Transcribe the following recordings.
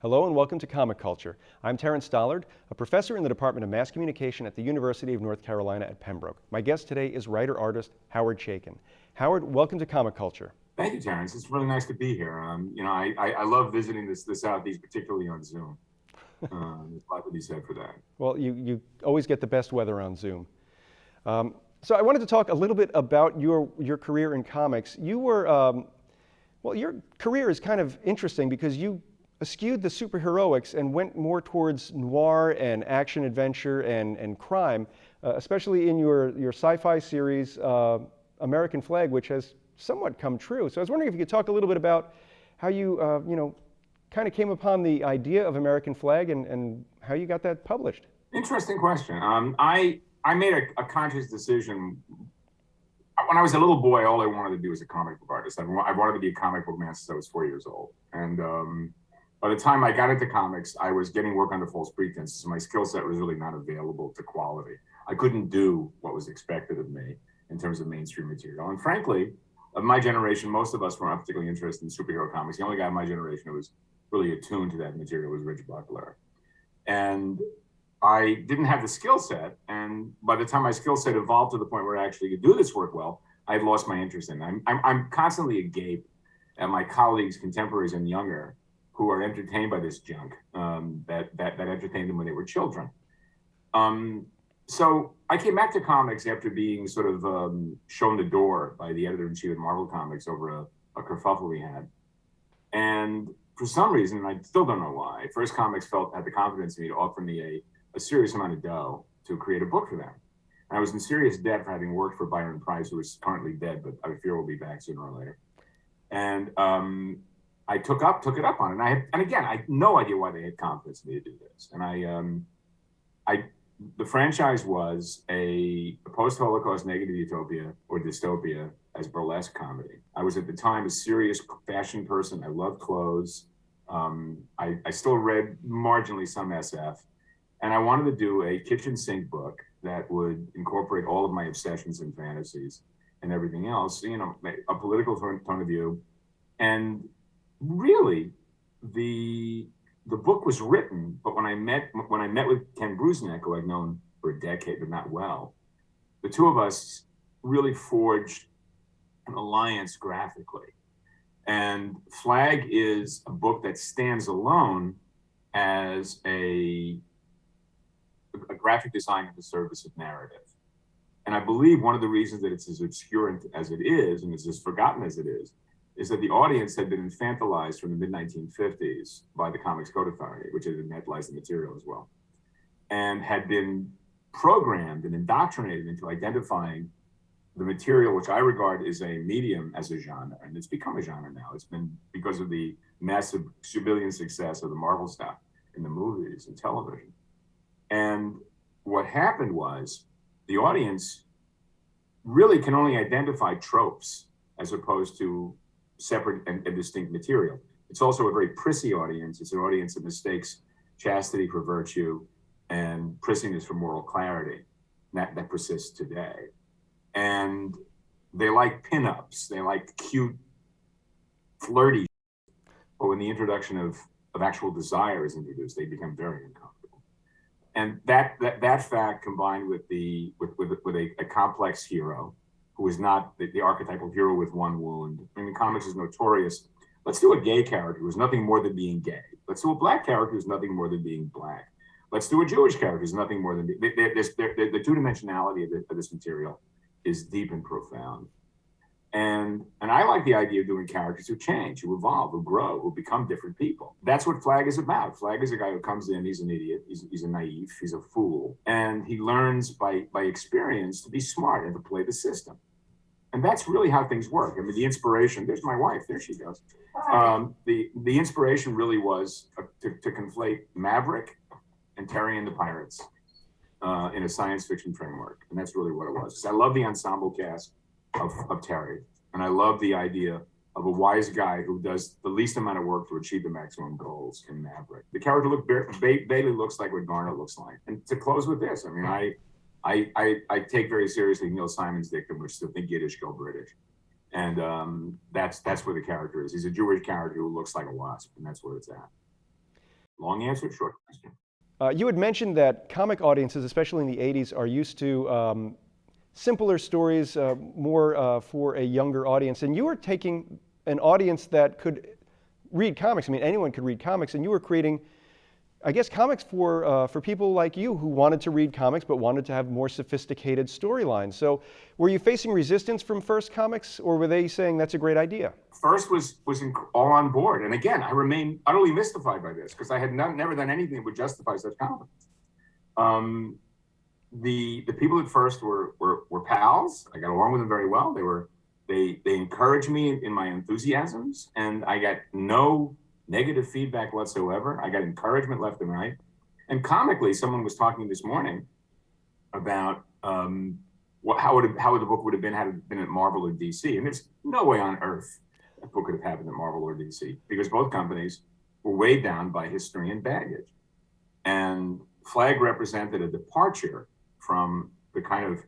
Hello and welcome to Comic Culture. I'm Terrence Stollard, a professor in the Department of Mass Communication at the University of North Carolina at Pembroke. My guest today is writer-artist Howard Chaykin. Howard, welcome to Comic Culture. Thank you, Terrence. It's really nice to be here. I love visiting the Southeast, particularly on Zoom. There's a lot to be said for that. Well, you always get the best weather on Zoom. So I wanted to talk a little bit about your career in comics. You were, your career is kind of interesting because you eschewed the superheroics and went more towards noir and action adventure and crime, especially in your sci-fi series, American Flag, which has somewhat come true. So I was wondering if you could talk a little bit about how you, kind of came upon the idea of American Flag and how you got that published. Interesting question. I made a conscious decision. When I was a little boy, all I wanted to do was a comic book artist. I wanted to be a comic book man since I was 4 years old. And by the time I got into comics, I was getting work under false pretenses. My skill set was really not available to quality. I couldn't do what was expected of me in terms of mainstream material. And frankly, of my generation, most of us were not particularly interested in superhero comics. The only guy in my generation who was really attuned to that material was Rich Buckler. And I didn't have the skill set. And by the time my skill set evolved to the point where I actually could do this work well, I had lost my interest in it. I'm constantly agape at my colleagues, contemporaries and younger, who are entertained by this junk that entertained them when they were children. So I came back to comics after being sort of shown the door by the editor-in-chief of Marvel Comics over a kerfuffle we had. And for some reason, and I still don't know why, First Comics had the confidence in me to offer me a serious amount of dough to create a book for them. And I was in serious debt for having worked for Byron Price, who is currently dead, but I fear will be back sooner or later. And I took it up on it. And again, I had no idea why they had confidence in me to do this. And the franchise was a post-Holocaust negative utopia or dystopia as burlesque comedy. I was at the time a serious fashion person. I loved clothes. I still read marginally some SF. And I wanted to do a kitchen sink book that would incorporate all of my obsessions and fantasies and everything else, a political point of view. And really, the book was written, but when I met with Ken Brusniak, who I've known for a decade, but not well, the two of us really forged an alliance graphically. And Flag is a book that stands alone as a graphic design at the service of narrative. And I believe one of the reasons that it's as obscure as it is, and it's as forgotten as it is that the audience had been infantilized from the mid-1950s by the Comics Code Authority, which had infantilized the material as well, and had been programmed and indoctrinated into identifying the material, which I regard as a medium, as a genre. And it's become a genre now. It's been because of the massive civilian success of the Marvel stuff in the movies and television. And what happened was the audience really can only identify tropes as opposed to separate and distinct material. It's also a very prissy audience. It's an audience that mistakes chastity for virtue and prissiness for moral clarity that persists today. And they like pinups. They like cute, flirty. But when the introduction of actual desire is introduced, they become very uncomfortable. And that fact, combined with a complex hero who is not the archetypal hero with one wound. I mean, comics is notorious. Let's do a gay character who's nothing more than being gay. Let's do a black character who's nothing more than being black. Let's do a Jewish character who's nothing more than the two-dimensionality of this material is deep and profound. And I like the idea of doing characters who change, who evolve, who grow, who become different people. That's what Flag is about. Flag is a guy who comes in, he's an idiot, he's a naive, he's a fool, and he learns by experience to be smart and to play the system. And that's really how things work. I mean, the inspiration, there's my wife, there she goes. The inspiration really was to conflate Maverick and Terry and the Pirates in a science fiction framework. And that's really what it was. I love the ensemble cast of Terry. And I love the idea of a wise guy who does the least amount of work to achieve the maximum goals in Maverick. The character Bailey looks like what Garner looks like. And to close with this, I mean, I take very seriously Neil Simon's dictum, which is to think Yiddish, go British. And that's where the character is. He's a Jewish character who looks like a wasp, and that's where it's at. Long answer, short question. You had mentioned that comic audiences, especially in the 80s, are used to simpler stories, more for a younger audience. And you were taking an audience that could read comics. I mean, anyone could read comics, and you were creating, I guess, comics for people like you who wanted to read comics but wanted to have more sophisticated storylines. So were you facing resistance from First Comics, or were they saying that's a great idea? First was all on board. And again, I remain utterly mystified by this because I had never done anything that would justify such confidence. The people at First were pals. I got along with them very well. They encouraged me in my enthusiasms, and I got no negative feedback whatsoever. I got encouragement left and right. And comically, someone was talking this morning about how the book would have been had it been at Marvel or DC. And there's no way on earth that book could have happened at Marvel or DC because both companies were weighed down by history and baggage. And Flag represented a departure from the kind of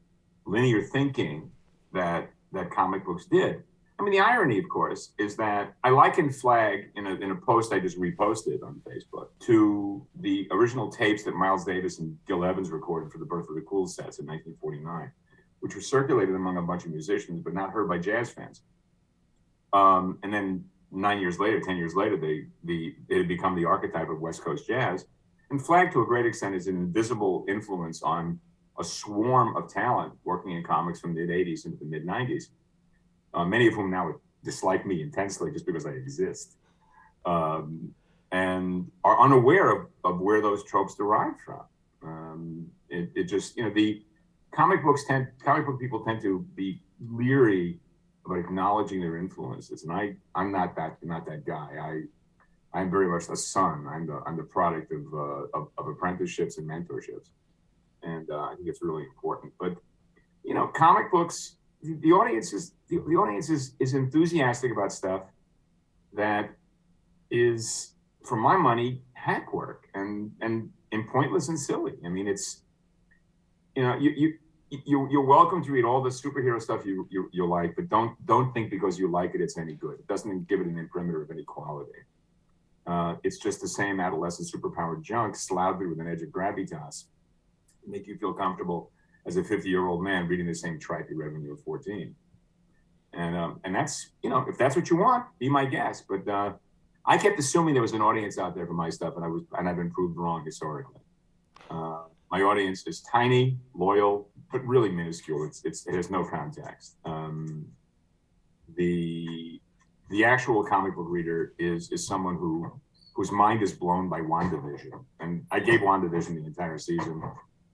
linear thinking that comic books did. I mean, the irony, of course, is that I likened Flag in a post I just reposted on Facebook to the original tapes that Miles Davis and Gil Evans recorded for the Birth of the Cool sets in 1949, which were circulated among a bunch of musicians, but not heard by jazz fans. And then 10 years later, they had become the archetype of West Coast jazz. And Flag, to a great extent, is an invisible influence on a swarm of talent working in comics from the mid-'80s into the mid-'90s. Many of whom now dislike me intensely just because I exist, and are unaware of where those tropes derive from. It just, the comic book people tend to be leery about acknowledging their influences, and I'm not that guy. I'm very much the son. I'm the product of apprenticeships and mentorships, and I think it's really important. But comic books. The audience is enthusiastic about stuff that is, for my money, hack work and pointless and silly. I mean, it's you're welcome to read all the superhero stuff you like, but don't think because you like it's any good. It doesn't give it an imprimatur of any quality. It's just the same adolescent superpowered junk slathered with an edge of gravitas to make you feel comfortable as a 50-year-old man reading the same trite revenue of 14. And that's, if that's what you want, be my guest. But I kept assuming there was an audience out there for my stuff, and I've been proved wrong historically. My audience is tiny, loyal, but really minuscule. It has no context. The actual comic book reader is someone whose mind is blown by WandaVision. And I gave WandaVision the entire season,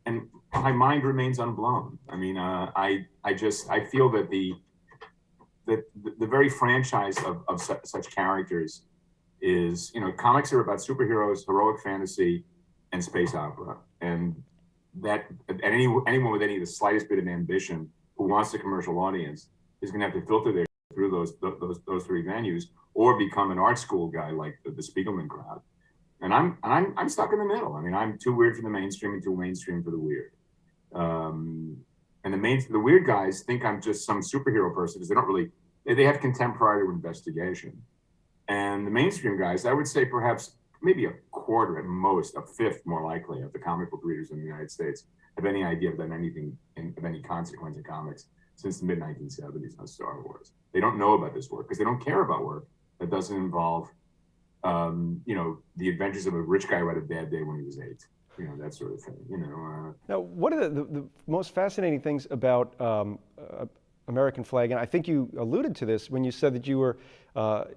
and my mind remains unblown. I mean, I feel that the very franchise of such characters is, comics are about superheroes, heroic fantasy, and space opera. And that anyone with any of the slightest bit of ambition who wants a commercial audience is going to have to filter their through those three venues, or become an art school guy like the Spiegelman crowd. And I'm stuck in the middle. I mean, I'm too weird for the mainstream and too mainstream for the weird. And the weird guys think I'm just some superhero person because they don't really, they have contemporary investigation. And the mainstream guys, I would say perhaps maybe a quarter at most, a fifth more likely of the comic book readers in the United States have any idea of anything of any consequence in comics since the mid-1970s on Star Wars. They don't know about this work because they don't care about work that doesn't involve the adventures of a rich guy who had a bad day when he was 8, that sort of thing, Now, one of the most fascinating things about American Flag, and I think you alluded to this when you said that you were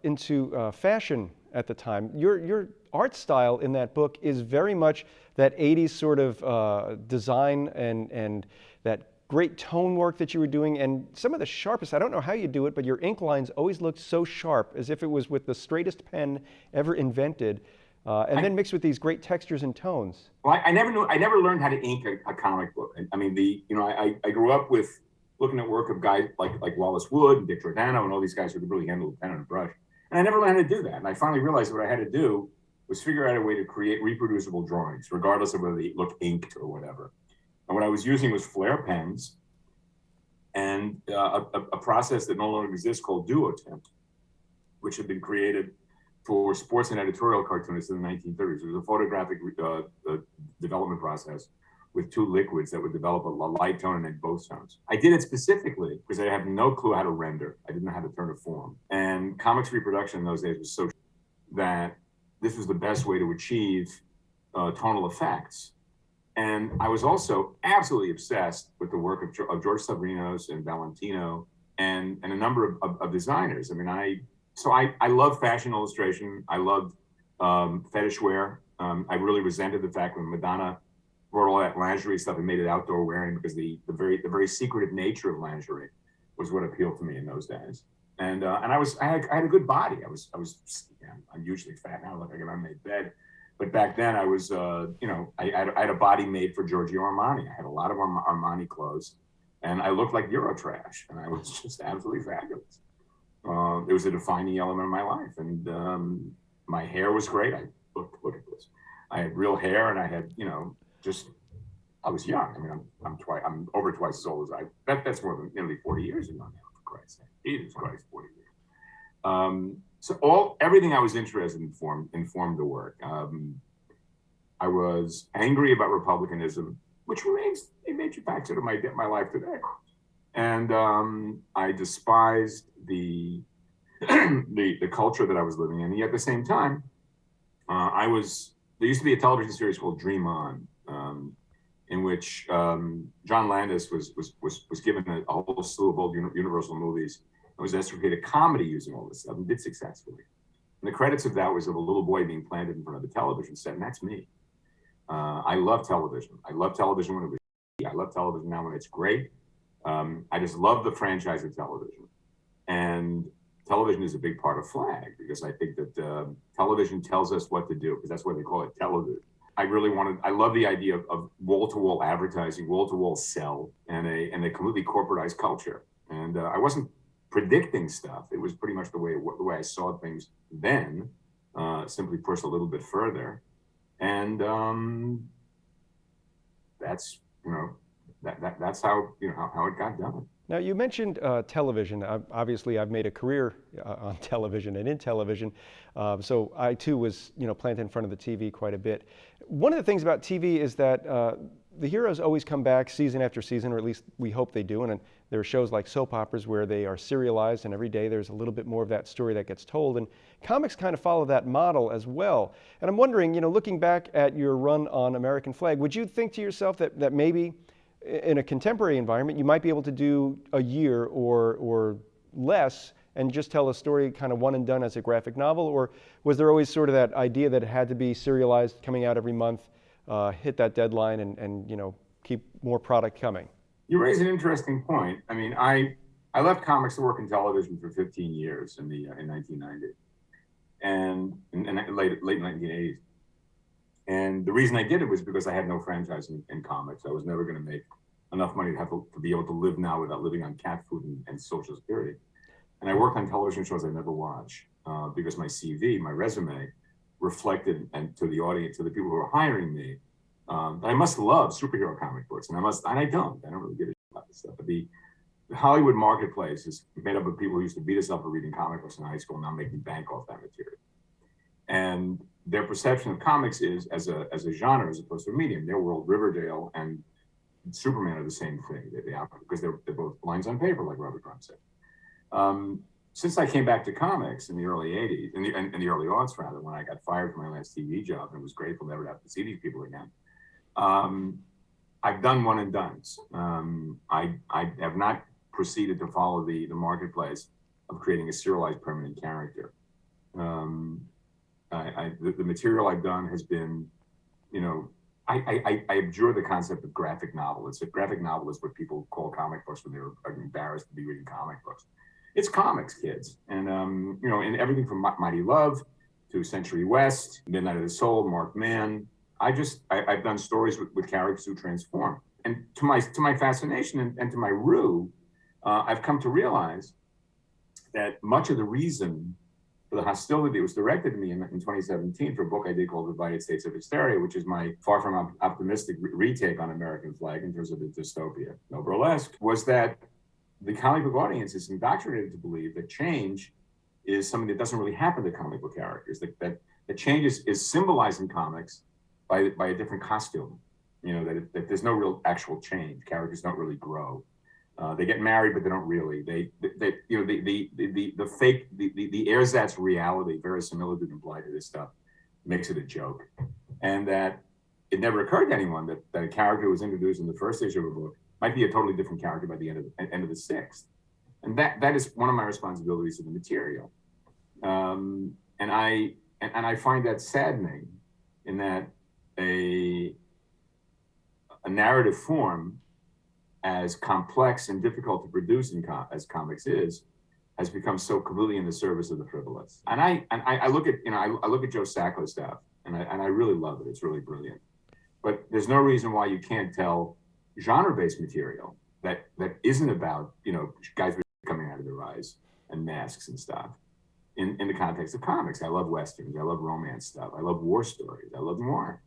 into fashion at the time. Your art style in that book is very much that 80s sort of design and that great tone work that you were doing, and some of the sharpest, I don't know how you do it, but your ink lines always looked so sharp, as if it was with the straightest pen ever invented, then mixed with these great textures and tones. Well, I never learned how to ink a comic book. I mean, I grew up with looking at work of guys like Wallace Wood and Dick Giordano and all these guys who could really handle a pen and a brush. And I never learned how to do that. And I finally realized what I had to do was figure out a way to create reproducible drawings, regardless of whether they look inked or whatever. And what I was using was flare pens and a process that no longer exists called duotint, which had been created for sports and editorial cartoonists in the 1930s. It was a photographic development process with two liquids that would develop a light tone and then both tones. I did it specifically because I have no clue how to render. I didn't know how to turn a form. And comics reproduction in those days was so that this was the best way to achieve tonal effects. And I was also absolutely obsessed with the work of George Savrinos and Valentino and a number of designers. I mean, I love fashion illustration. I loved fetish wear. I really resented the fact when Madonna brought all that lingerie stuff and made it outdoor wearing, because the very secretive nature of lingerie was what appealed to me in those days. And I had a good body. I'm usually fat now, like I get on my bed. But back then I was, I had a body made for Giorgio Armani. I had a lot of Armani clothes, and I looked like Eurotrash, and I was just absolutely fabulous. It was a defining element of my life, and my hair was great. Look at this. I had real hair, and I had, I was young. I mean, I'm over twice as old as that's more than nearly 40 years ago now, for Christ's sake. Jesus Christ, 40 years. So everything I was interested in informed the work. I was angry about republicanism, which remains a major factor of my life today. And I despised the culture that I was living in. And yet at the same time, there used to be a television series called Dream On, in which John Landis was given a whole slew of old Universal movies and was asked to create a comedy using all this stuff, and did successfully. And the credits of that was of a little boy being planted in front of the television set, and that's me. I love television. I love television when it was I love television now when it's great. I just love the franchise of television. And television is a big part of FLAG, because I think that television tells us what to do, because that's why they call it television. I love the idea of wall-to-wall advertising, wall-to-wall sell, and a completely corporatized culture. And I wasn't predicting stuff. It was pretty much the way I saw things then, simply pushed a little bit further. And that's how it got done. Now, you mentioned television. Obviously, I've made a career on television and in television, so I too was planted in front of the TV quite a bit. One of the things about TV is that the heroes always come back season after season, or at least we hope they do. And there are shows like soap operas where they are serialized, and every day there's a little bit more of that story that gets told. And comics kind of follow that model as well. And I'm wondering, looking back at your run on American Flag, would you think to yourself that maybe in a contemporary environment, you might be able to do a year or less and just tell a story kind of one and done as a graphic novel? Or was there always sort of that idea that it had to be serialized, coming out every month, hit that deadline, and keep more product coming? You raise an interesting point. I mean, I left comics to work in television for 15 years in 1990 and in late 1980s. And the reason I did it was because I had no franchise in comics. I was never going to make enough money to be able to live now without living on cat food and Social Security. And I worked on television shows I never watched because my CV, my resume, reflected to the audience, to the people who were hiring me, that I must love superhero comic books, and I don't really give a shit about this stuff. But the Hollywood marketplace is made up of people who used to beat us up for reading comic books in high school, now making bank off that material. And their perception of comics is as a genre as opposed to a medium. Their world, Riverdale and Superman are the same thing. Because they're both lines on paper, like Robert Crumb said. Since I came back to comics in the early 80s, in the early aughts rather, when I got fired from my last TV job and was grateful never to have to see these people again, I've done one and dones. I have not proceeded to follow the marketplace of creating a serialized permanent character. The material I've done has been, I abjure the concept of graphic novel. A graphic novel is what people call comic books when they're embarrassed to be reading comic books. It's comics, kids. And, in everything from Mighty Love to Century West, Midnight of the Soul, Marked Man, I've done stories with characters who transform. And to my fascination and to my rue, I've come to realize that much of the reason for the hostility that was directed at me in 2017 for a book I did called Divided States of Hysteria, which is my far from optimistic retake on American Flag in terms of the dystopia, no burlesque, was that the comic book audience is indoctrinated to believe that change is something that doesn't really happen to comic book characters. That changes is symbolized in comics by a different costume. You know, that there's no real actual change. Characters don't really grow. They get married, but they don't really. They you know, the fake, the ersatz reality, verisimilitude implied to this stuff makes it a joke. And that it never occurred to anyone that a character who was introduced in the first issue of a book might be a totally different character by the end of the sixth. And that is one of my responsibilities to the material. And I find that saddening, in that a narrative form as complex and difficult to produce as comics has become so completely in the service of the frivolous. And I look at, you know, I look at Joe Sacco's stuff, and I really love it. It's really brilliant. But there's no reason why you can't tell genre-based material that isn't about, you know, guys coming out of their eyes and masks and stuff in the context of comics. I love Westerns. I love romance stuff. I love war stories. I love noir.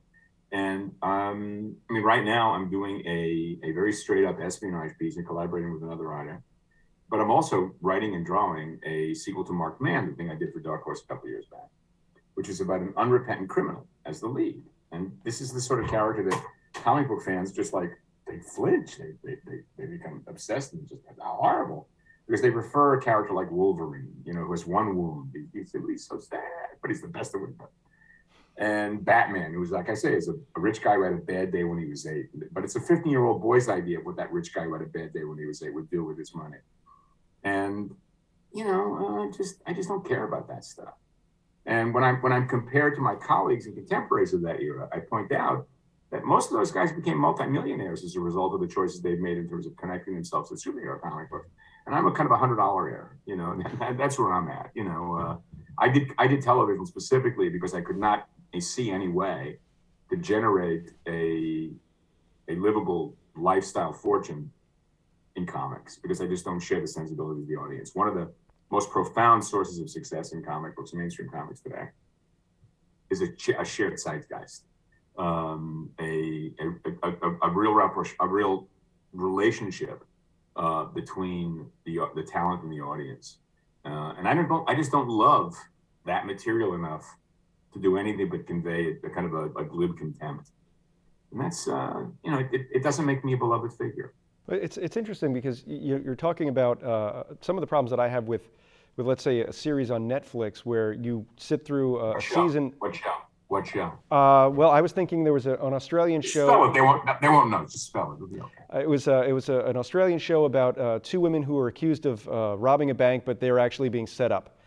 And I mean, right now I'm doing a very straight up espionage piece and collaborating with another writer. But I'm also writing and drawing a sequel to Marked Man, the thing I did for Dark Horse a couple of years back, which is about an unrepentant criminal as the lead. And this is the sort of character that comic book fans just like, they flinch, they become obsessed and just horrible, because they prefer a character like Wolverine, you know, who has one wound. He's so sad, but he's the best of them. And Batman, who's, like I say, is a rich guy who had a bad day when he was 8. But it's a 15-year-old boy's idea of what that rich guy who had a bad day when he was 8 would do with his money. And, you know, I just don't care about that stuff. And when I'm compared to my colleagues and contemporaries of that era, I point out that most of those guys became multimillionaires as a result of the choices they've made in terms of connecting themselves to superhero comic books. And I'm a kind of $100 heir, you know, and that's where I'm at. You know, I did television specifically because I could not see any way to generate a livable lifestyle fortune in comics, because I just don't share the sensibility of the audience. One of the most profound sources of success in comic books, mainstream comics today, is a shared zeitgeist, a real relationship between the talent and the audience. And I just don't love that material enough to do anything but convey a kind of a glib contempt. And that's, you know, it doesn't make me a beloved figure. It's interesting because you're talking about some of the problems that I have with, let's say, a series on Netflix where you sit through a season. What show? Well, I was thinking there was an Australian show. Spell it. They won't know. Just spell it. It'll be okay. It was an Australian show about 2 women who were accused of robbing a bank, but they were actually being set up.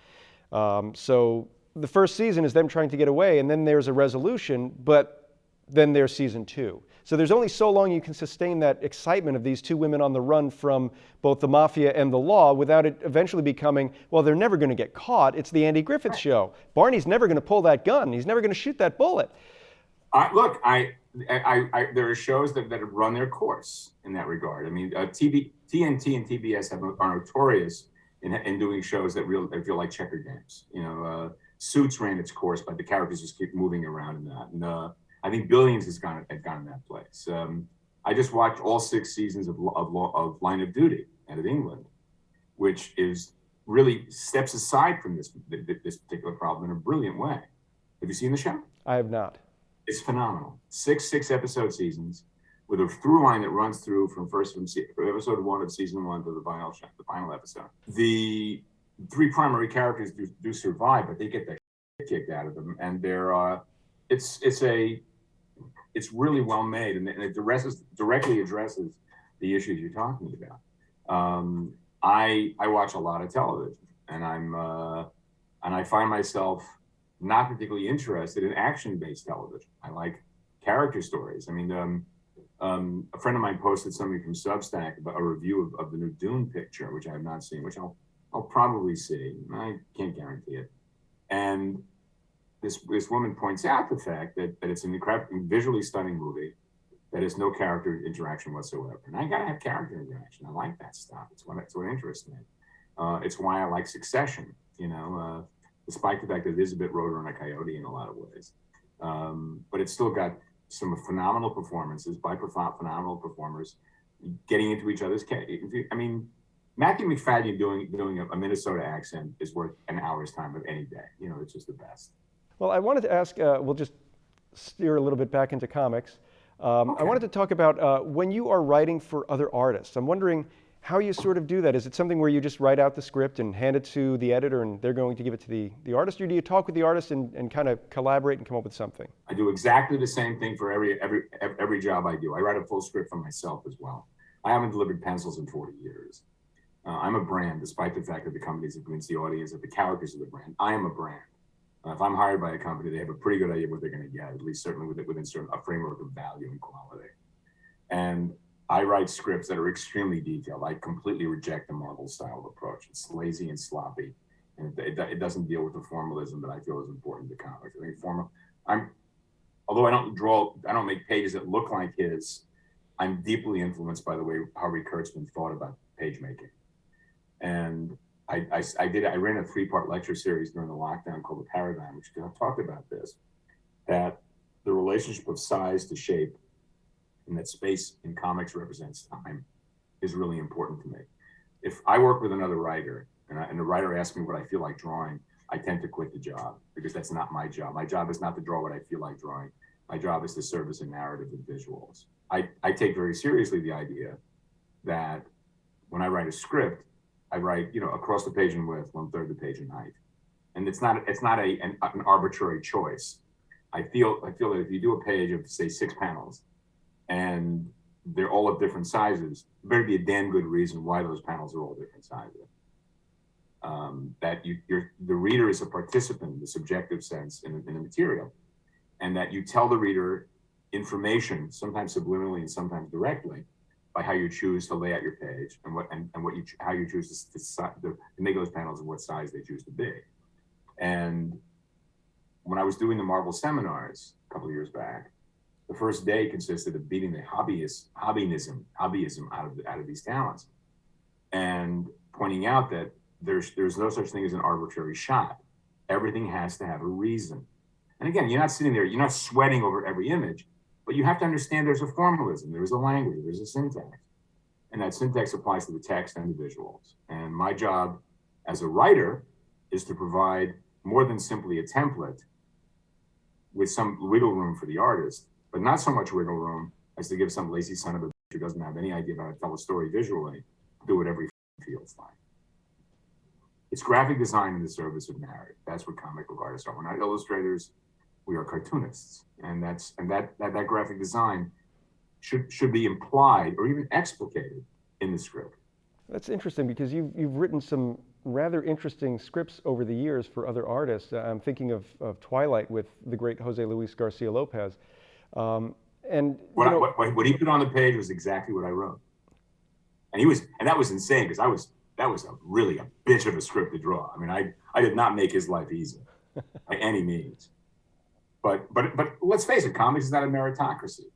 So the first season is them trying to get away, and then there's a resolution, but then there's season 2. So there's only so long you can sustain that excitement of these 2 women on the run from both the mafia and the law without it eventually becoming, well, they're never going to get caught. It's the Andy Griffith show. Barney's never going to pull that gun. He's never going to shoot that bullet. Look, there are shows that have run their course in that regard. I mean, TNT and TBS are notorious in doing shows that feel like checker games. You know, Suits ran its course, but the characters just keep moving around in that. And I think Billions has gone in that place. I just watched all 6 seasons of Line of Duty out of England, which is really steps aside from this particular problem in a brilliant way. Have you seen the show? I have not. It's phenomenal. 6 episode seasons with a through line that runs through from episode 1 of season 1 to the final episode. The 3 primary characters do survive, but they get the shit kicked out of them, and it's really well made, and it directly addresses the issues you're talking about. I watch a lot of television, and I find myself not particularly interested in action-based television. I like character stories. I mean, a friend of mine posted something from Substack about a review of the new Dune picture, which I have not seen, which I'll probably see. I can't guarantee it. And this woman points out the fact that it's an incredibly visually stunning movie that has no character interaction whatsoever. And I gotta have character interaction. I like that stuff. It's what interests me. It's why I like Succession, you know, despite the fact that it is a bit Rotor and a Coyote in a lot of ways. But it's still got some phenomenal performances by phenomenal performers getting into each other's case. I mean, Matthew McFadden doing a Minnesota accent is worth an hour's time of any day. You know, it's just the best. Well, I wanted to ask, we'll just steer a little bit back into comics. Okay. I wanted to talk about when you are writing for other artists. I'm wondering how you sort of do that. Is it something where you just write out the script and hand it to the editor and they're going to give it to the artist, or do you talk with the artist and kind of collaborate and come up with something? I do exactly the same thing for every job I do. I write a full script for myself as well. I haven't delivered pencils in 40 years. I'm a brand, despite the fact that the companies have convinced the audience that the characters are the brand. I am a brand. If I'm hired by a company, they have a pretty good idea of what they're going to get, at least certainly within a framework of value and quality. And I write scripts that are extremely detailed. I completely reject the Marvel style of approach. It's lazy and sloppy, and it doesn't deal with the formalism that I feel is important to comics. I think although I don't make pages that look like his, I'm deeply influenced by the way Harvey Kurtzman thought about page making. And I ran a 3-part lecture series during the lockdown called The Paradigm, which talked about this, that the relationship of size to shape and that space in comics represents time is really important to me. If I work with another writer and the writer asks me what I feel like drawing, I tend to quit the job because that's not my job. My job is not to draw what I feel like drawing. My job is to serve as a narrative with visuals. I take very seriously the idea that when I write a script, I write, across the page in width, 1/3 the page in height. And it's not an arbitrary choice. I feel that if you do a page of, say, 6 panels and they're all of different sizes, there better be a damn good reason why those panels are all different sizes. That the reader is a participant in the subjective sense in the material, and that you tell the reader information, sometimes subliminally and sometimes directly, by how you choose to lay out your page and how you choose to make those panels and what size they choose to be. And when I was doing the Marvel seminars a couple of years back, the first day consisted of beating the hobbyism out of these talents, and pointing out that there's no such thing as an arbitrary shot. Everything has to have a reason. And again, you're not sitting there, you're not sweating over every image, but you have to understand there's a formalism, there's a language, there's a syntax. And that syntax applies to the text and the visuals. And my job as a writer is to provide more than simply a template with some wiggle room for the artist, but not so much wiggle room as to give some lazy son of a bitch who doesn't have any idea about how to tell a story visually, do whatever he feels like. It's graphic design in the service of narrative. That's what comic book artists are. We're not illustrators, we are cartoonists. And that graphic design should be implied or even explicated in the script. That's interesting because you've written some rather interesting scripts over the years for other artists. I'm thinking of Twilight with the great Jose Luis Garcia Lopez. And what he put on the page was exactly what I wrote. And that was insane because that was really a bitch of a script to draw. I mean, I did not make his life easy by any means. But let's face it, comics is not a meritocracy.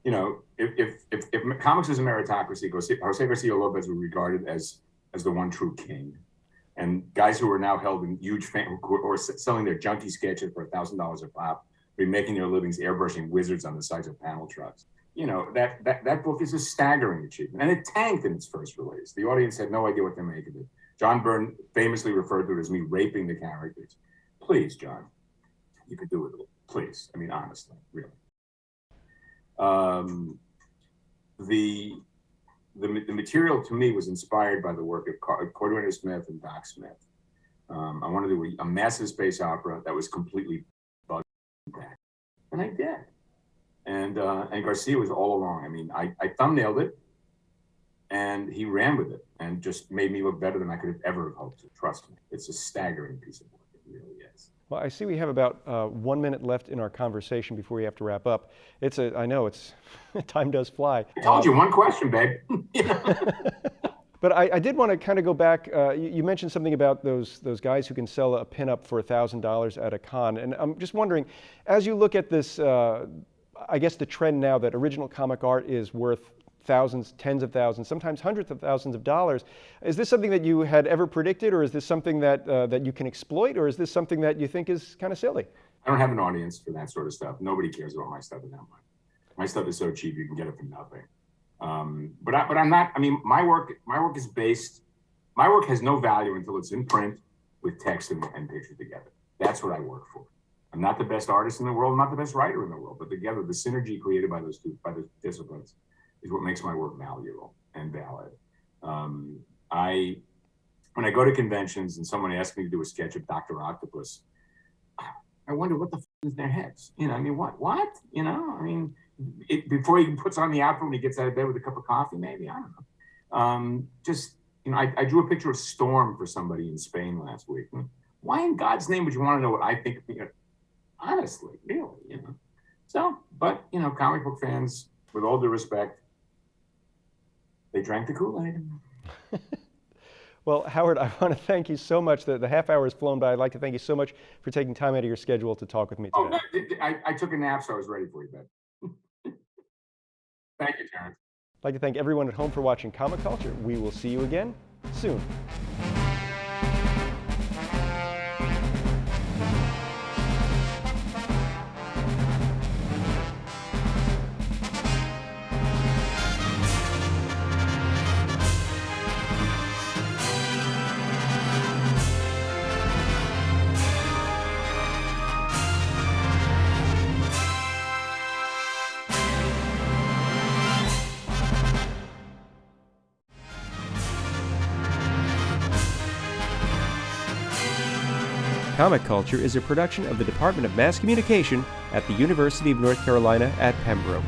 If comics is a meritocracy, Jose Garcia Lopez was regarded as the one true king, and guys who are now held in huge or selling their junky sketches for $1,000 a pop, be making their livings airbrushing wizards on the sides of panel trucks. That book is a staggering achievement, and it tanked in its first release. The audience had no idea what to make of it. John Byrne famously referred to it as me raping the characters. Please, John, you could do it. Please, I mean, honestly, really. The material to me was inspired by the work of Cordwainer Smith and Doc Smith. I wanted to do a massive space opera that was completely bugged back, and I did. And Garcia was all along. I mean, I thumbnailed it, and he ran with it, and just made me look better than I could have ever hoped. Trust me, it's a staggering piece of work. It really is. Well, I see we have about 1 minute left in our conversation before we have to wrap up. I know time does fly. I told you one question, babe. But I did want to kind of go back. You mentioned something about those guys who can sell a pinup for $1,000 at a con, and I'm just wondering, as you look at this, I guess the trend now that original comic art is worth thousands, tens of thousands, sometimes hundreds of thousands of dollars. Is this something that you had ever predicted, or is this something that you can exploit, or is this something that you think is kind of silly? I don't have an audience for that sort of stuff. Nobody cares about my stuff at that much. My stuff is so cheap you can get it for nothing. But I'm not. I mean, my work is based. My work has no value until it's in print with text and picture together. That's what I work for. I'm not the best artist in the world. I'm not the best writer in the world. But together, the synergy created by those disciplines is what makes my work valuable and valid. When I go to conventions and someone asks me to do a sketch of Dr. Octopus, I wonder what the f is in their heads. You know, I mean, what? You know, I mean, before he puts on the outfit when he gets out of bed with a cup of coffee, maybe, I don't know. Just, you know, I drew a picture of Storm for somebody in Spain last week. Why in God's name would you want to know what I think? You know, honestly, really, you know. So, but, you know, comic book fans, with all due respect, they drank the Kool-Aid. Well, Howard, I want to thank you so much. The half hour has flown by. I'd like to thank you so much for taking time out of your schedule to talk with me today. Oh, I took a nap, so I was ready for you, Ben. Thank you, Terrence. I'd like to thank everyone at home for watching Comic Culture. We will see you again soon. Comic Culture is a production of the Department of Mass Communication at the University of North Carolina at Pembroke.